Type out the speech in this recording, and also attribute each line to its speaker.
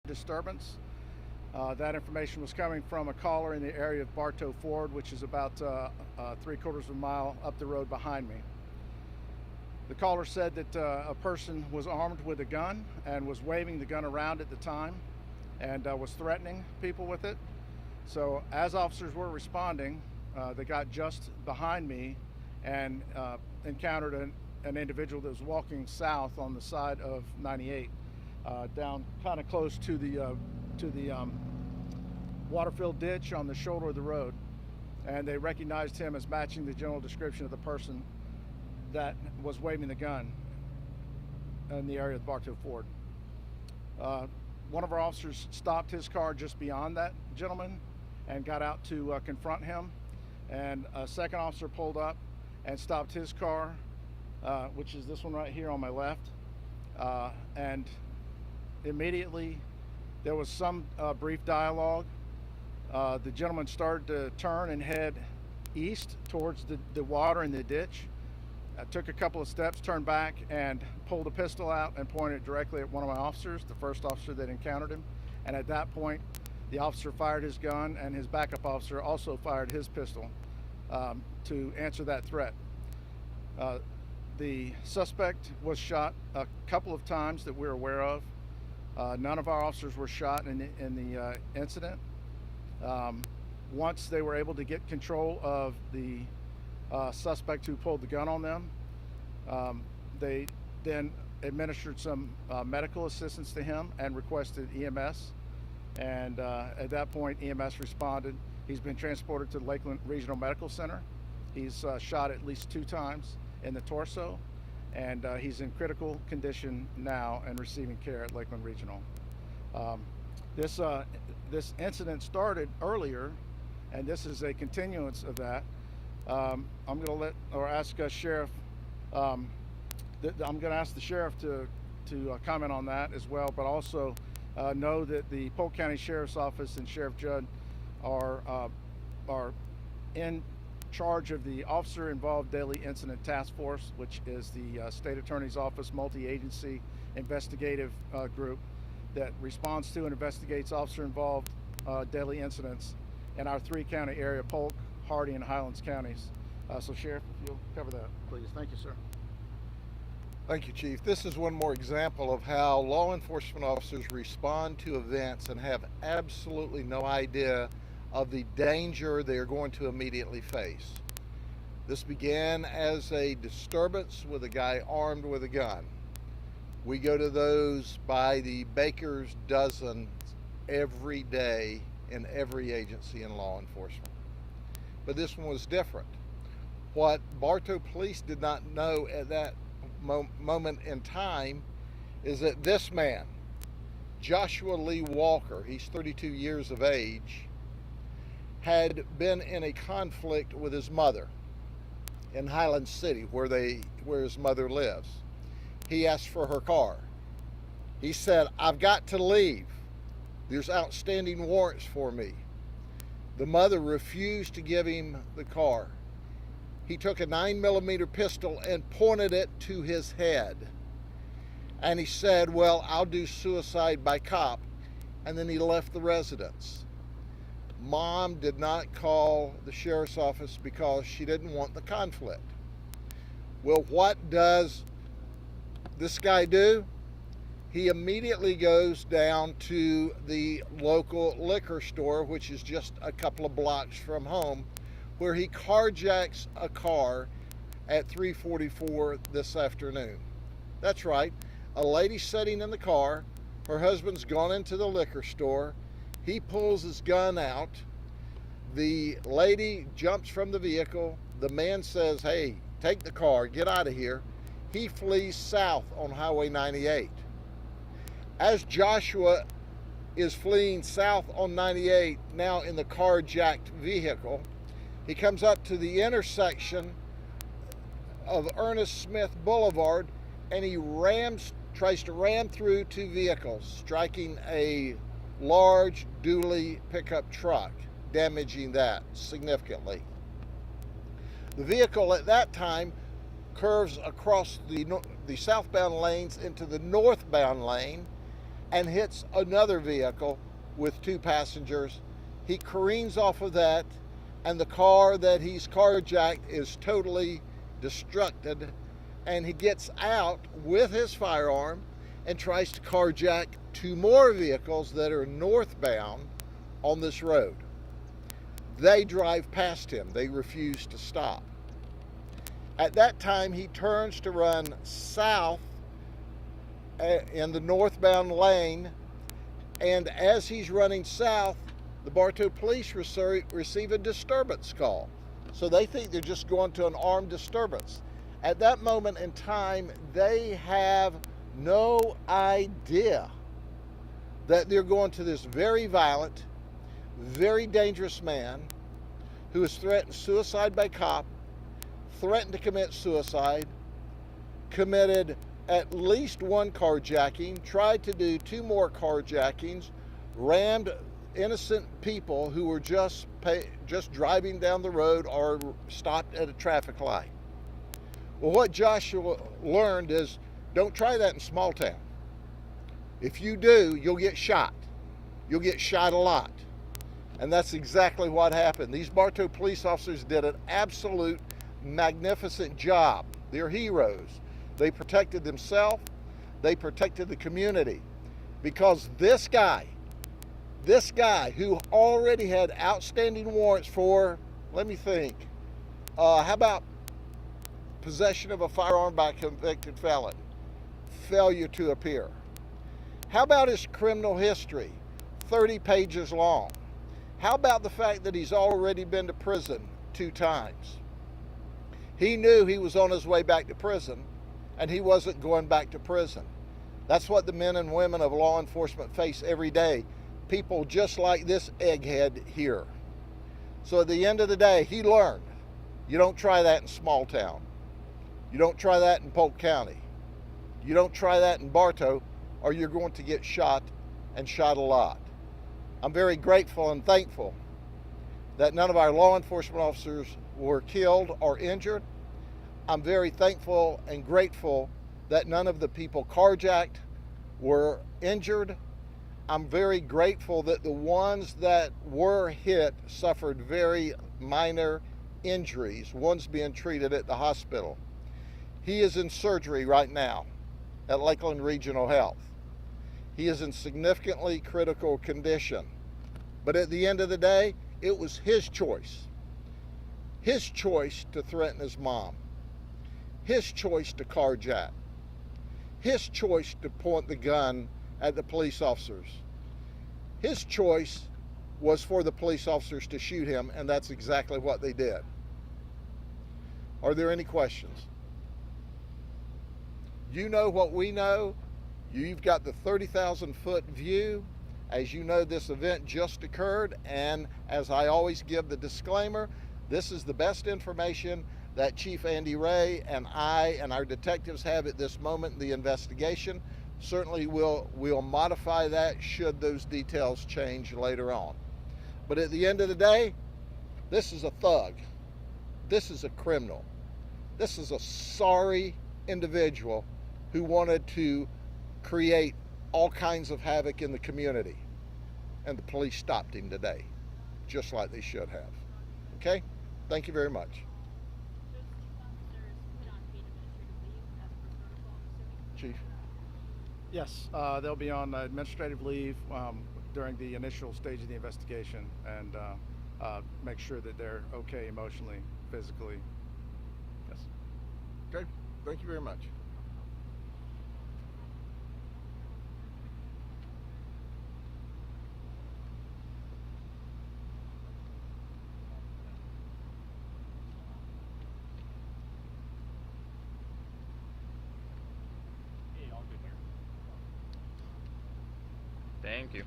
Speaker 1: disturbance. That information was coming from a caller in the area of Bartow Ford, which is about 3/4 of a mile up the road behind me. The caller said that a person was armed with a gun and was waving the gun around at the time and was threatening people with it. So as officers were responding, they got just behind me and encountered an individual that was walking south on the side of 98, down kind of close to the water-filled ditch on the shoulder of the road. And they recognized him as matching the general description of the person that was waving the gun in the area of Bartow Ford. One of our officers stopped his car just beyond that gentleman and got out to confront him. And a second officer pulled up and stopped his car, which is this one right here on my left. And immediately there was some brief dialogue. The gentleman started to turn and head east towards the water in the ditch. Took a couple of steps, turned back, and pulled a pistol out and pointed it directly at one of my officers, the first officer that encountered him. And at that point, the officer fired his gun, and his backup officer also fired his pistol to answer that threat. The suspect was shot a couple of times that we're aware of. None of our officers were shot in the incident. Once they were able to get control of the suspect who pulled the gun on them, they then administered some medical assistance to him and requested EMS. And at that point, EMS responded. He's been transported to the Lakeland Regional Medical Center. He's shot at least 2 times in the torso, and he's in critical condition now and receiving care at Lakeland Regional. This incident started earlier, and this is a continuance of that. I'm going to ask Sheriff. I'm going to ask the sheriff to comment on that as well, but also know that the Polk County Sheriff's Office and Sheriff Judd are in charge of the Officer Involved Daily Incident Task Force, which is the State Attorney's Office multi-agency investigative group that responds to and investigates officer-involved daily incidents in our 3-county area: Polk, Hardy, and Highlands counties. So Sheriff, if you'll cover that, please. Thank you, sir.
Speaker 2: Thank you, Chief. This is one more example of how law enforcement officers respond to events and have absolutely no idea of the danger they are going to immediately face. This began as a disturbance with a guy armed with a gun. We go to those by the baker's dozen every day in every agency in law enforcement. But this one was different. What Bartow Police did not know at that moment in time is that this man, Joshua Lee Walker, he's 32 years of age, had been in a conflict with his mother in Highland City, where his mother lives. He asked for her car. He said, "I've got to leave. There's outstanding warrants for me." The mother refused to give him the car. He took a 9mm pistol and pointed it to his head. And he said, "Well, I'll do suicide by cop." And then he left the residence. Mom did not call the sheriff's office because she didn't want the conflict. Well, what does this guy do? He immediately goes down to the local liquor store, which is just a couple of blocks from home, where he carjacks a car at 3:44 this afternoon. That's right, a lady sitting in the car, her husband's gone into the liquor store, he pulls his gun out, the lady jumps from the vehicle, the man says, "Hey, take the car, get out of here." He flees south on Highway 98. As Joshua is fleeing south on 98, now in the carjacked vehicle, he comes up to the intersection of Ernest Smith Boulevard, and he tries to ram through 2 vehicles, striking a large dually pickup truck, damaging that significantly. The vehicle at that time curves across the southbound lanes into the northbound lane, and hits another vehicle with 2 passengers. He careens off of that, and the car that he's carjacked is totally destructed, and he gets out with his firearm and tries to carjack 2 more vehicles that are northbound on this road. They drive past him. They refuse to stop. At that time, he turns to run south in the northbound lane, and as he's running south, the Bartow Police receive a disturbance call. So they think they're just going to an armed disturbance. At that moment in time, they have no idea that they're going to this very violent, very dangerous man who has threatened suicide by cop, threatened to commit suicide, committed at least 1 carjacking, tried to do 2 more carjackings, rammed innocent people who were just driving down the road or stopped at a traffic light. Well, what Joshua learned is, don't try that in small town. If you do, you'll get shot. You'll get shot a lot. And that's exactly what happened. These Bartow police officers did an absolute magnificent job. They're heroes. They protected themselves. They protected the community. Because this guy who already had outstanding warrants for, let me think, how about possession of a firearm by a convicted felon, failure to appear? How about his criminal history, 30 pages long? How about the fact that he's already been to prison 2 times? He knew he was on his way back to prison, and he wasn't going back to prison. That's what the men and women of law enforcement face every day. People just like this egghead here. So at the end of the day, he learned, you don't try that in small town. You don't try that in Polk County. You don't try that in Bartow, or you're going to get shot, and shot a lot. I'm very grateful and thankful that none of our law enforcement officers were killed or injured. I'm very thankful and grateful that none of the people carjacked were injured. I'm very grateful that the ones that were hit suffered very minor injuries. One's being treated at the hospital. He is in surgery right now at Lakeland Regional Health. He is in significantly critical condition. But at the end of the day, it was his choice. His choice to threaten his mom. His choice to carjack. His choice to point the gun at the police officers. His choice was for the police officers to shoot him, and that's exactly what they did. Are there any questions? You know what we know. You've got the 30,000-foot view. As you know, this event just occurred, and as I always give the disclaimer, this is the best information that Chief Andy Ray and I and our detectives have at this moment in the investigation. Certainly we'll modify that should those details change later on. But at the end of the day, this is a thug. This is a criminal. This is a sorry individual who wanted to create all kinds of havoc in the community. And the police stopped him today, just like they should have. Okay? Thank you very much. Chief?
Speaker 1: Yes, they'll be on administrative leave during the initial stage of the investigation, and make sure that they're okay emotionally, physically. Yes.
Speaker 2: Okay, thank you very much.
Speaker 3: Thank you.